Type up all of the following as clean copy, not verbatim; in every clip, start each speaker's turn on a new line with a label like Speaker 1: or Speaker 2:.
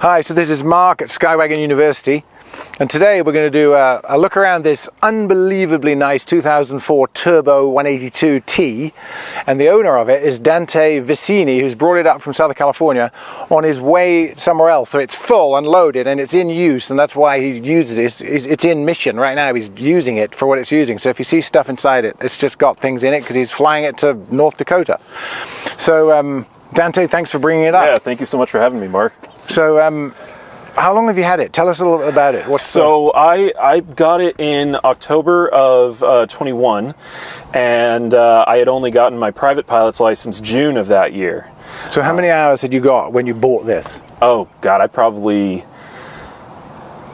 Speaker 1: Hi, so this is Mark at Skywagon University, and today we're going to do a look around this unbelievably nice 2004 Turbo 182T, and the owner of it is Dante Vicini, who's brought it up from Southern California on his way somewhere else. So it's full, unloaded, and it's in use, and that's why he uses it. It's in mission right now. He's using it for what it's using. So if you see stuff inside it, it's just got things in it because he's flying it to North Dakota. So Dante, thanks for bringing it up.
Speaker 2: Yeah, thank you so much for having me, Mark.
Speaker 1: So, how long have you had it? Tell us a little about it.
Speaker 2: I got it in October of 21, and I had only gotten my private pilot's license June of that year.
Speaker 1: So how many hours had you got when you bought this?
Speaker 2: Oh, God,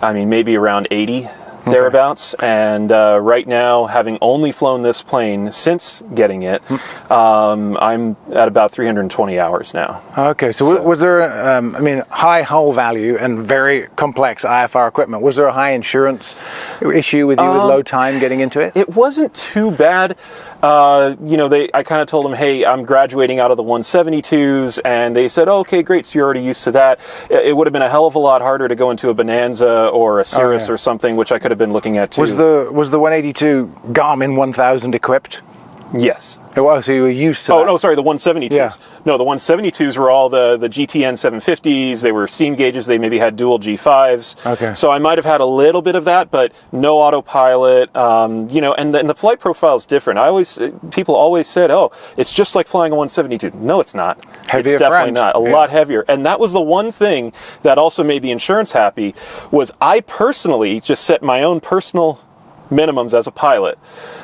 Speaker 2: maybe around 80. Thereabouts, and right now, having only flown this plane since getting it, I'm at about 320 hours now.
Speaker 1: Okay, so was there, high hull value and very complex IFR equipment. Was there a high insurance issue with you with low time getting into it?
Speaker 2: It wasn't too bad. I kind of told them, hey, I'm graduating out of the 172s, and they said, oh, okay, great, so you're already used to that. It would have been a hell of a lot harder to go into a Bonanza or a Cirrus or something, which I could have been looking at too.
Speaker 1: Was the 182 Garmin 1000 equipped?
Speaker 2: Yes.
Speaker 1: It was, so you were used to that.
Speaker 2: Oh, no, sorry, the 172s.
Speaker 1: Yeah.
Speaker 2: No, the 172s were all the GTN 750s. They were steam gauges. They maybe had dual G5s.
Speaker 1: Okay.
Speaker 2: So I might have had a little bit of that, but no autopilot. And the flight profile is different. People always said, oh, it's just like flying a 172. No, it's not.
Speaker 1: Heavier,
Speaker 2: it's definitely not. A lot heavier. And that was the one thing that also made the insurance happy, was I personally just set my own personal minimums as a pilot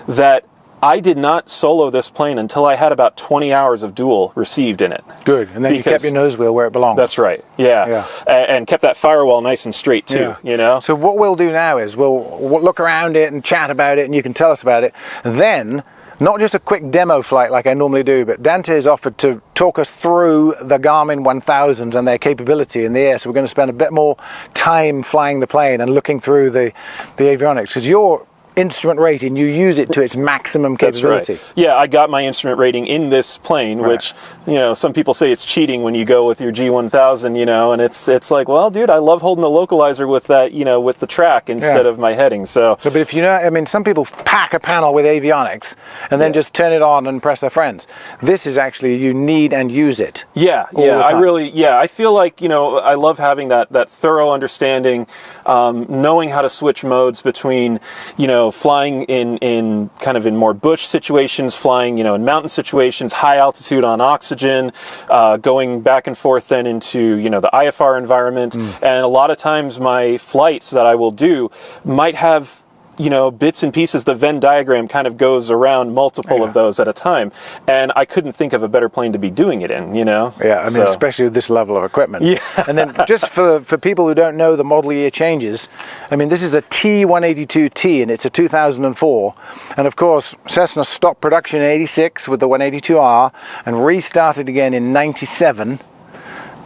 Speaker 2: that I did not solo this plane until I had about 20 hours of dual received in it.
Speaker 1: Good, and then you kept your nose wheel where it belongs.
Speaker 2: That's right, yeah. And kept that firewall nice and straight too, you know?
Speaker 1: So what we'll do now is we'll look around it and chat about it, and you can tell us about it. And then, not just a quick demo flight like I normally do, but Dante has offered to talk us through the Garmin 1000s and their capability in the air. So we're going to spend a bit more time flying the plane and looking through the avionics, because your instrument rating, you use it to its maximum capability.
Speaker 2: That's right. Yeah, I got my instrument rating in this plane, which, some people say it's cheating when you go with your G1000, and it's like, well, dude, I love holding the localizer with that, with the track instead of my heading. So,
Speaker 1: but if some people pack a panel with avionics and then just turn it on and impress their friends. This is actually, you need and use it.
Speaker 2: I feel like, I love having that thorough understanding, knowing how to switch modes between, flying in kind of in more bush situations, flying, in mountain situations, high altitude on oxygen, going back and forth then into, the IFR environment. And a lot of times my flights that I will do might have, bits and pieces. The Venn diagram kind of goes around multiple of those at a time. And I couldn't think of a better plane to be doing it in,
Speaker 1: Yeah, especially with this level of equipment.
Speaker 2: Yeah.
Speaker 1: And then just for people who don't know the model year changes, this is a T182T, and it's a 2004. And of course, Cessna stopped production in 86 with the 182R and restarted again in 97.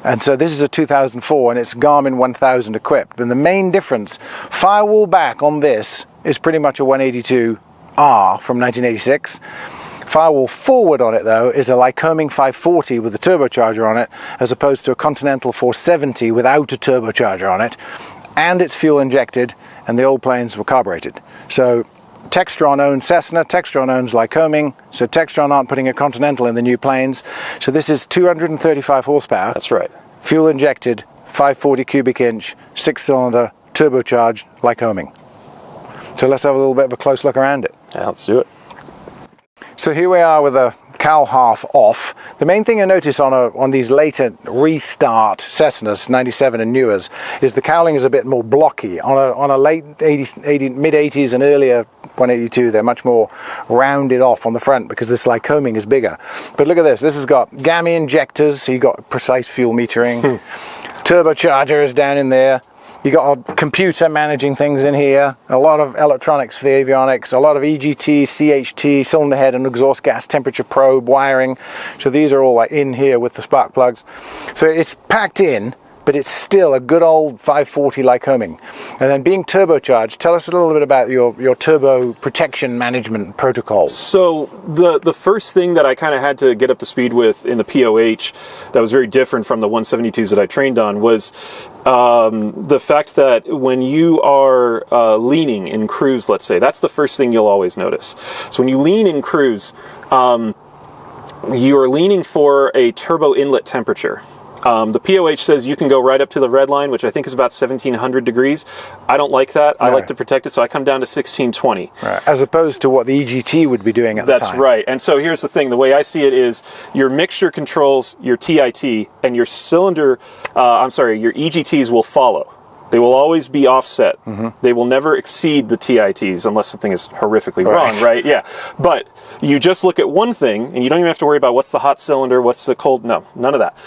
Speaker 1: And so this is a 2004, and it's Garmin 1000 equipped. And the main difference, firewall back on this is pretty much a 182R from 1986. Firewall forward on it, though, is a Lycoming 540 with a turbocharger on it, as opposed to a Continental 470 without a turbocharger on it. And it's fuel injected, and the old planes were carbureted. So Textron owns Cessna, Textron owns Lycoming, so Textron aren't putting a Continental in the new planes. So this is 235 horsepower.
Speaker 2: That's right. Fuel
Speaker 1: injected, 540 cubic inch, 6-cylinder, turbocharged Lycoming. So let's have a little bit of a close look around it.
Speaker 2: Yeah, let's do it.
Speaker 1: So here we are with a cowl half off. The main thing I notice on these later restart Cessnas, 97 and newers, is the cowling is a bit more blocky. On a late 80s, mid 80s and earlier 182, they're much more rounded off on the front because this Lycoming is bigger. But look at this. This has got GAMI injectors, so you've got precise fuel metering. Turbocharger is down in there. You got a computer managing things in here, a lot of electronics for the avionics, a lot of EGT, CHT, cylinder head and exhaust gas temperature probe wiring. So these are all like in here with the spark plugs. So it's packed in, but it's still a good old 540 Lycoming. And then being turbocharged, tell us a little bit about your turbo protection management protocols.
Speaker 2: So the first thing that I kind of had to get up to speed with in the POH that was very different from the 172s that I trained on was the fact that when you are leaning in cruise, let's say, that's the first thing you'll always notice. So when you lean in cruise, you are leaning for a turbo inlet temperature. The POH says you can go right up to the red line, which I think is about 1700 degrees. I don't like that. I like to protect it, so I come down to 1620.
Speaker 1: Right. As opposed to what the EGT would be doing at the time.
Speaker 2: That's right. And so here's the thing. The way I see it is your mixture controls your TIT, and your cylinder, your EGTs will follow. They will always be offset. They will never exceed the TITs unless something is horrifically wrong, right? Yeah. But you just look at one thing, and you don't even have to worry about what's the hot cylinder, what's the cold. No, none of that.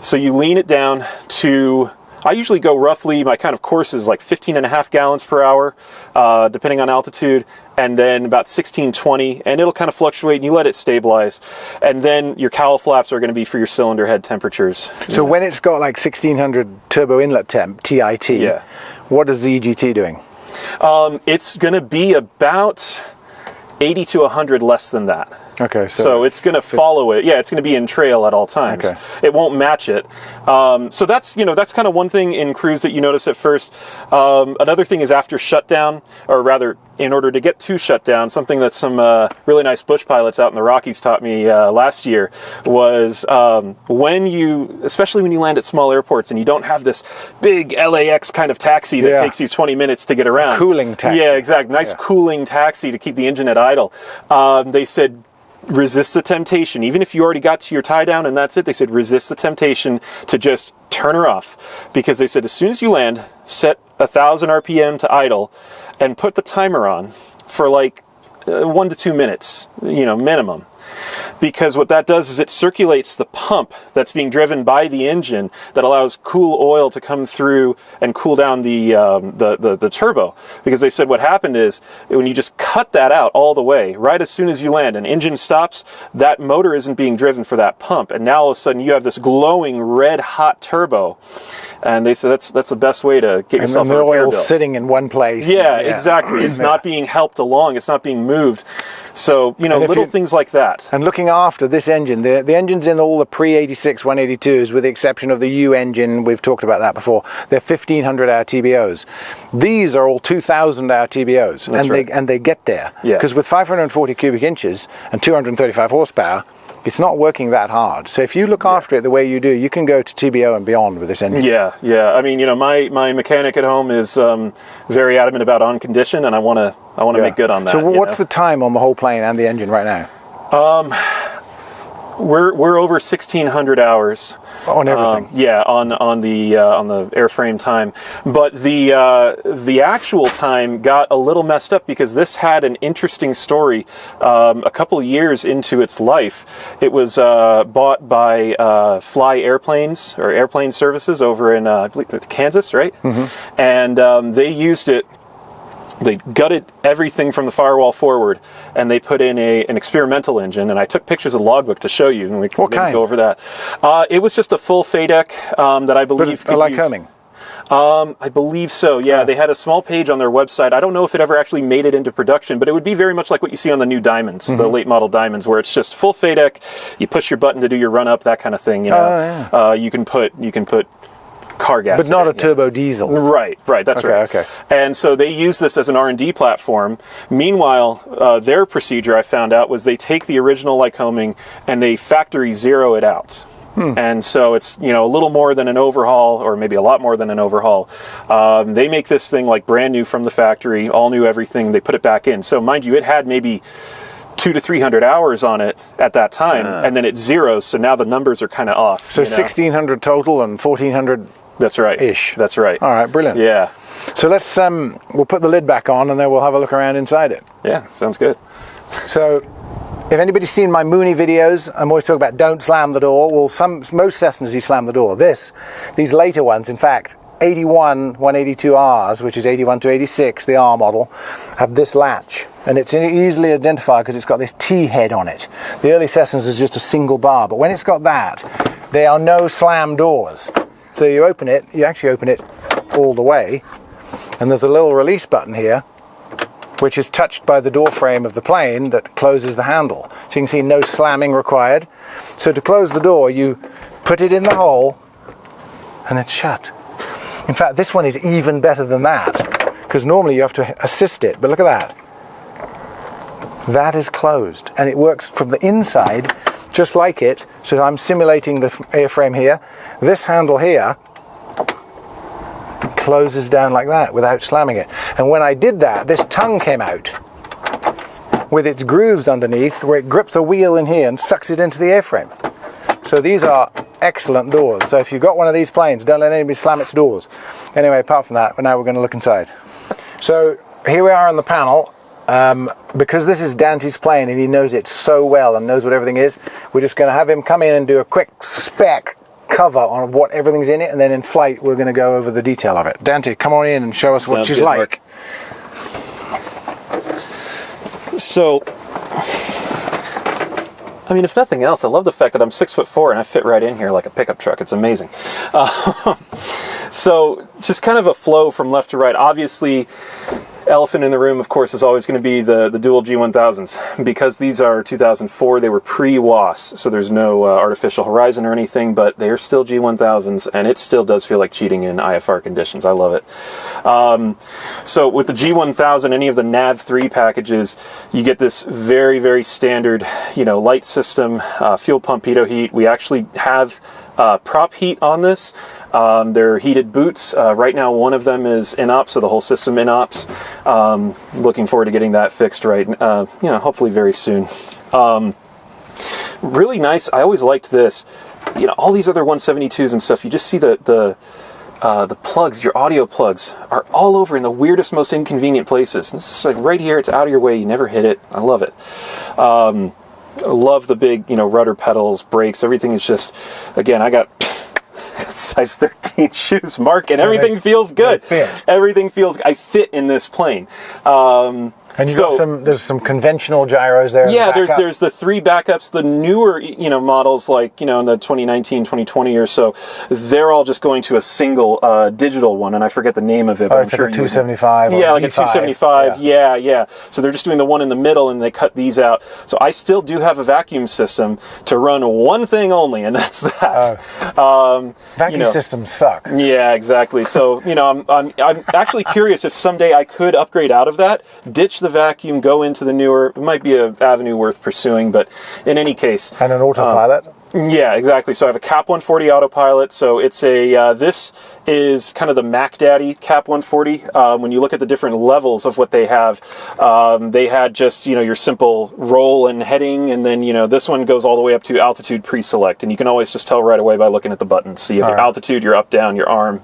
Speaker 2: So you lean it down to, I usually go roughly, my kind of course is like 15.5 gallons per hour, depending on altitude, and then about 1620, and it'll kind of fluctuate, and you let it stabilize. And then your cowl flaps are going to be for your cylinder head temperatures.
Speaker 1: So when it's got like 1600 turbo inlet temp, TIT, what is the EGT doing?
Speaker 2: It's going to be about 80 to 100 less than that.
Speaker 1: Okay,
Speaker 2: so it's going to follow it. Yeah, it's going to be in trail at all times.
Speaker 1: Okay.
Speaker 2: It won't match it. So that's kind of one thing in cruise that you notice at first. Another thing is after shutdown, or rather, in order to get to shutdown, something that some really nice bush pilots out in the Rockies taught me last year was especially when you land at small airports and you don't have this big LAX kind of taxi that takes you 20 minutes to get around.
Speaker 1: Cooling taxi.
Speaker 2: Yeah, exactly. Nice cooling taxi to keep the engine at idle. They said, resist the temptation. Even if you already got to your tie down and that's it, they said resist the temptation to just turn her off. Because they said as soon as you land, set 1,000 RPM to idle and put the timer on for like 1 to 2 minutes, minimum. Because what that does is it circulates the pump that's being driven by the engine that allows cool oil to come through and cool down the turbo. Because they said what happened is when you just cut that out all the way, right as soon as you land, an engine stops, that motor isn't being driven for that pump. And now all of a sudden you have this glowing red hot turbo. And they said that's the best way to get yourself a repair bill.
Speaker 1: And the oil's sitting in one place.
Speaker 2: Yeah, exactly. It's not being helped along. It's not being moved. So, little things like that.
Speaker 1: And looking after this engine, the engines in all the pre-86 182s, with the exception of the U engine, we've talked about that before, they're 1,500 hour TBOs. These are all 2,000 hour TBOs.
Speaker 2: That's right.
Speaker 1: And they get there.
Speaker 2: Yeah.
Speaker 1: Because with 540 cubic inches and 235 horsepower, it's not working that hard. So if you look after it the way you do, you can go to TBO and beyond with this engine.
Speaker 2: Yeah. I mean, my mechanic at home is very adamant about on condition, and I want to make good on that.
Speaker 1: So what's the time on the whole plane and the engine right now?
Speaker 2: We're over 1,600 hours
Speaker 1: on everything.
Speaker 2: On the airframe time, but the actual time got a little messed up because this had an interesting story. A couple of years into its life, it was bought by Fly Airplanes or Airplane Services over in I believe Kansas, right? Mm-hmm. And they used it. They gutted everything from the firewall forward, and they put in an experimental engine. And I took pictures of the logbook to show you, and we can maybe go over that. It was just a full FADEC that I believe could use. Lycoming. I believe so. Yeah, they had a small page on their website. I don't know if it ever actually made it into production, but it would be very much like what you see on the new Diamonds, the late model Diamonds, where it's just full FADEC. You push your button to do your run up, that kind of thing. You can put car gas,
Speaker 1: but not a turbo diesel.
Speaker 2: Right. That's right.
Speaker 1: Okay.
Speaker 2: And so they use this as an R&D platform. Meanwhile, their procedure, I found out, was they take the original Lycoming and they factory zero it out. And so it's a little more than an overhaul, or maybe a lot more than an overhaul. They make this thing like brand new from the factory, all new everything. They put it back in. So mind you, it had maybe 200 to 300 hours on it at that time, and then it zeroes. So now the numbers are kind of off.
Speaker 1: So 1,600 total and 1,400.
Speaker 2: That's right.
Speaker 1: Ish.
Speaker 2: That's right.
Speaker 1: All right, brilliant.
Speaker 2: Yeah.
Speaker 1: So let's we'll put the lid back on and then we'll have a look around inside it.
Speaker 2: Yeah, sounds good.
Speaker 1: So if anybody's seen my Mooney videos, I'm always talking about don't slam the door. Well, most Cessnas you slam the door. These later ones, in fact, 81 182Rs, which is 81 to 86, the R model, have this latch. And it's easily identified because it's got this T-head on it. The early Cessnas is just a single bar, but when it's got that, they are no slam doors. So you open it, you actually open it all the way, and there's a little release button here, which is touched by the door frame of the plane that closes the handle. So you can see no slamming required. So to close the door, you put it in the hole, and it's shut. In fact, this one is even better than that, because normally you have to assist it, but look at that. That is closed, and it works from the inside just like it. So I'm simulating the airframe here. This handle here closes down like that without slamming it. And when I did that, this tongue came out with its grooves underneath, where it grips a wheel in here and sucks it into the airframe. So these are excellent doors. So if you've got one of these planes, don't let anybody slam its doors. Anyway, apart from that, now we're going to look inside. So here we are on the panel. Because this is Dante's plane and he knows it so well and knows what everything is, we're just going to have him come in and do a quick spec cover on what everything's in it, and then in flight we're going to go over the detail of it. Dante, come on in and show us what she's like.
Speaker 2: So, I mean, if nothing else, I love the fact that I'm 6'4" and I fit right in here like a pickup truck. It's amazing. So, just kind of a flow from left to right. Obviously, elephant in the room, of course, is always going to be the dual G1000s. Because these are 2004, they were pre-WAS, so there's no artificial horizon or anything, but they're still G1000s, and it still does feel like cheating in IFR conditions. I love it. So with the G1000, any of the NAV3 packages, you get this very, very standard, light system, fuel pump pitot heat. We actually have prop heat on this. They're heated boots. Right now, one of them is in-ops, so the whole system in-ops. Looking forward to getting that fixed right, hopefully very soon. Really nice. I always liked this. All these other 172s and stuff, you just see the plugs, your audio plugs, are all over in the weirdest, most inconvenient places. And this is like right here. It's out of your way. You never hit it. I love it. I love the big, rudder pedals, brakes. Everything is just, again, I got size 13 shoes, Mark, and everything feels good. Everything feels, I fit in this plane.
Speaker 1: And you've got there's some conventional gyros there.
Speaker 2: Yeah, there's the 3 backups. The newer, models like, in the 2019, 2020 or so, they're all just going to a single digital one, and I forget the name of it.
Speaker 1: But I'm sure like a 275.
Speaker 2: Yeah, like a 275. Yeah. So they're just doing the one in the middle, and they cut these out. So I still do have a vacuum system to run one thing only, and that's that.
Speaker 1: Vacuum systems suck.
Speaker 2: Yeah, exactly. So I'm actually curious if someday I could upgrade out of that, ditch the vacuum, go into the newer. It might be an avenue worth pursuing, but in any case.
Speaker 1: And an autopilot?
Speaker 2: Yeah, exactly. So I have a Cap 140 autopilot. So it's a, this is kind of the Mac Daddy Cap 140. When you look at the different levels of what they have, they had just, your simple roll and heading. And then, this one goes all the way up to altitude pre-select. And you can always just tell right away by looking at the buttons. So you have your altitude, your up, down, your arm.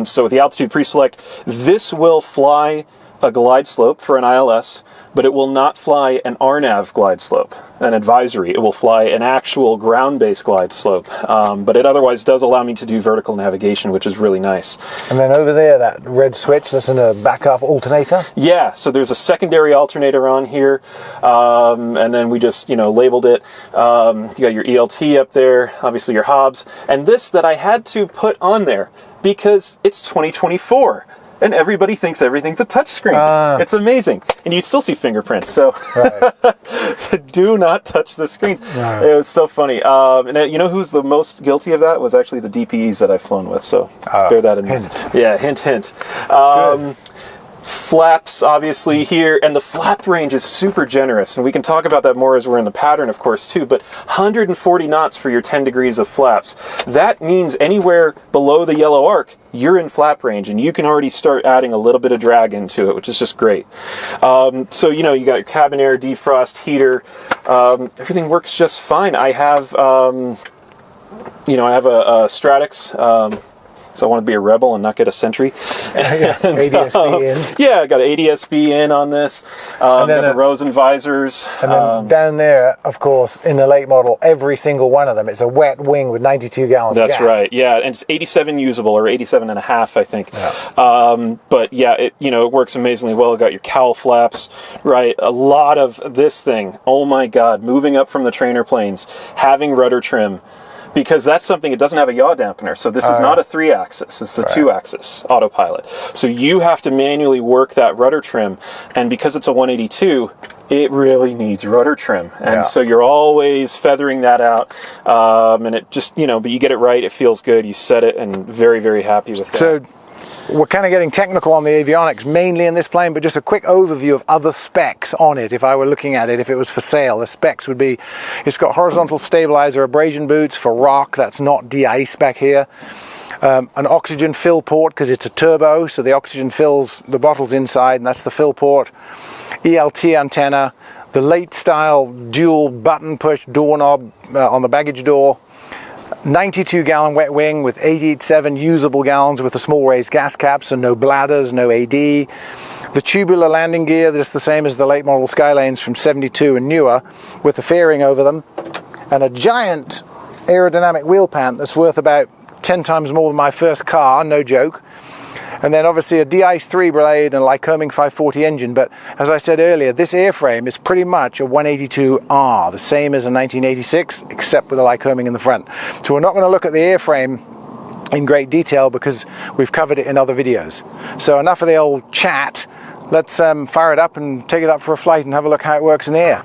Speaker 2: So with the altitude pre-select, this will fly a glide slope for an ILS, but it will not fly an RNAV glide slope, an advisory. It will fly an actual ground-based glide slope, but it otherwise does allow me to do vertical navigation, which is really nice.
Speaker 1: And then over there, that red switch, that's in a backup alternator?
Speaker 2: Yeah, so there's a secondary alternator on here, and then we just, labeled it. You got your ELT up there, obviously your Hobbs, and this that I had to put on there because it's 2024. And everybody thinks everything's a touchscreen. It's amazing. And you still see fingerprints, so do not touch the screens. It was so funny. And you know who's the most guilty of that? Was actually the DPEs that I've flown with, so bear that in mind. Yeah, hint. Flaps, obviously, here, and the flap range is super generous, and we can talk about that more as we're in the pattern, of course, too, but 140 knots for your 10 degrees of flaps. That means anywhere below the yellow arc, you're in flap range, and you can already start adding a little bit of drag into it, which is just great. So, you got your cabin air, defrost, heater, everything works just fine. I have, I have a Stratix, so I want to be a rebel and not get a Sentry.
Speaker 1: ADSB in.
Speaker 2: Yeah, I got an ADSB in on this. And then got the Rosen visors.
Speaker 1: And then down there, of course, in the late model, every single one of them, it's a wet wing with 92 gallons of gas.
Speaker 2: That's right, yeah. And it's 87 usable, or 87 and a half, I think. Yeah. But yeah, it works amazingly well. Got your cowl flaps, right? A lot of this thing, oh my God, moving up from the trainer planes, having rudder trim, because that's something, it doesn't have a yaw dampener. So this is not a 3-axis, it's a 2-axis autopilot. So you have to manually work that rudder trim, and because it's a 182, it really needs rudder trim. And so you're always feathering that out, and it just, you know, but you get it right, it feels good, you set it, and very, very happy with that.
Speaker 1: So we're kind of getting technical on the avionics, mainly in this plane, but just a quick overview of other specs on it. If I were looking at it, if it was for sale, the specs would be, it's got horizontal stabilizer abrasion boots for rock, that's not de-ice back here. An oxygen fill port, because it's a turbo, so the oxygen fills the bottles inside, and that's the fill port. ELT antenna, the late style dual button push doorknob on the baggage door, 92 gallon wet wing with 887 usable gallons with a small raised gas cap, so no bladders, no AD. The tubular landing gear, that's the same as the late model Skylanes from 72 and newer, with the fairing over them, and a giant aerodynamic wheel pant that's worth about 10 times more than my first car, no joke. And then obviously a de-ice 3 blade and a Lycoming 540 engine, but as I said earlier, this airframe is pretty much a 182R, the same as a 1986, except with a Lycoming in the front. So we're not going to look at the airframe in great detail because we've covered it in other videos. So enough of the old chat, let's fire it up and take it up for a flight and have a look how it works in the air.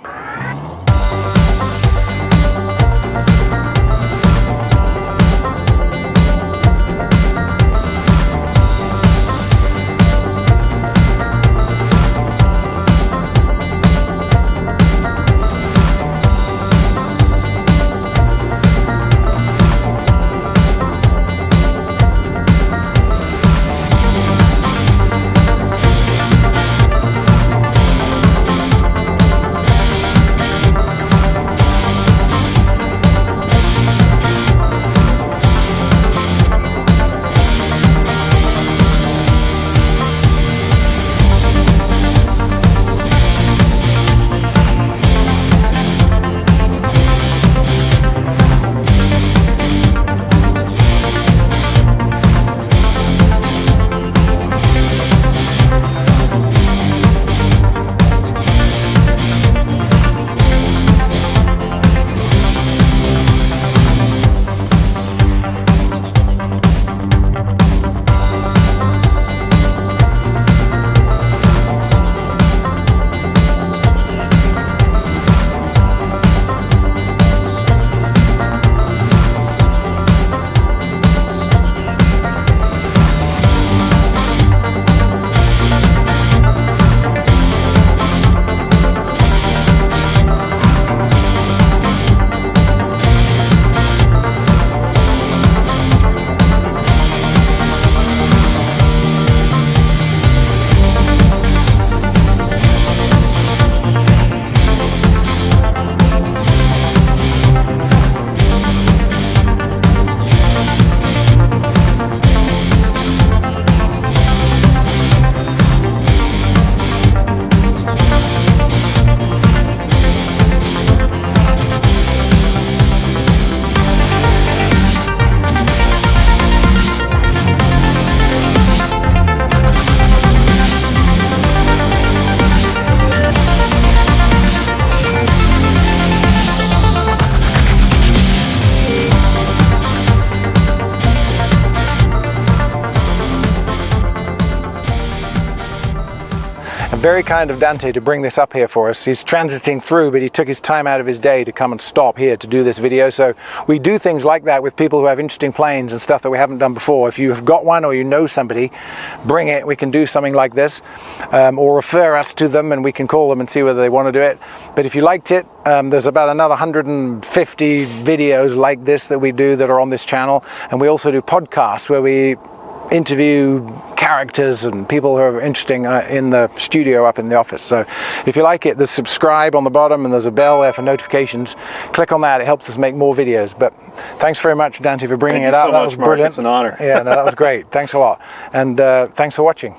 Speaker 1: Very kind of Dante to bring this up here for us. He's transiting through, but he took his time out of his day to come and stop here to do this video. So we do things like that with people who have interesting planes and stuff that we haven't done before. If you have got one or you know somebody, bring it. We can do something like this, or refer us to them and we can call them and see whether they want to do it. But if you liked it, there's about another 150 videos like this that we do that are on this channel. And we also do podcasts where we interview characters and people who are interesting in the studio up in the office. So if you like it, there's subscribe on the bottom and there's a bell there for notifications. Click on that, it helps us make more videos. But thanks very much, Dante, for bringing it up.
Speaker 2: That was brilliant. It's an honor.
Speaker 1: Yeah, no, that was great. Thanks a lot. And thanks for watching.